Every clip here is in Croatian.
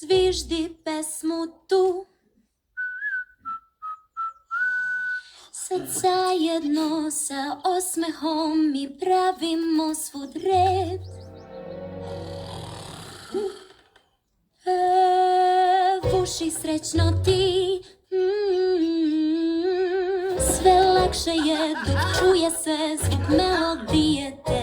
Zviždi pesmu tu. Sad zajedno sa osmehom mi pravimo svud red. Vuši srećno ti. Sve lakše je dok čuje se zvuk melodije te.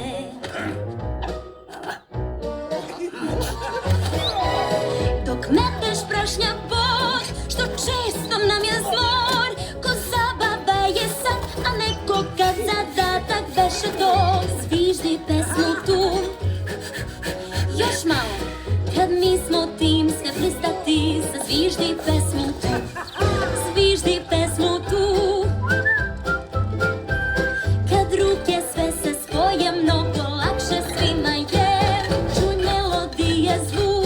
Dok meteš prašnja pod, što često nam je zlor. Ko zabava je sad, a neko kad zadatak veše to. Zviždi pesmu tu. Još malo, kad mi smo tim sve pristati. Zviždi pesmu tu. Zviždi pesmu tu. Kad ruke sve se spoje, mnogo lakše svima je. Čuj melodije zvuk.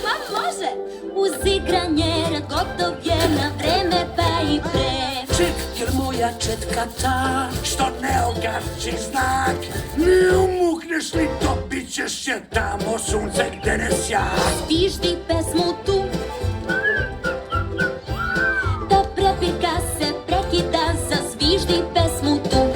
Pa može, uz igranje rad gotov je na vreme pa i pre. Četkir moja četka ta, što ne ogači znak. Ne umukneš li dobit ćeš je tamo sunce gde ne sja. Zviždi pesmu tu. Da prepirka se prekida, zazviždi pesmu tu.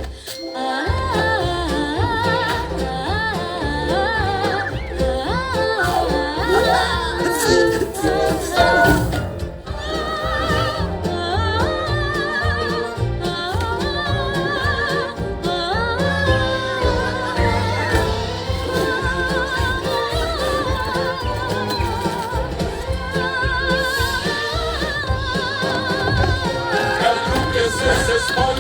Kad ruke sve se spoje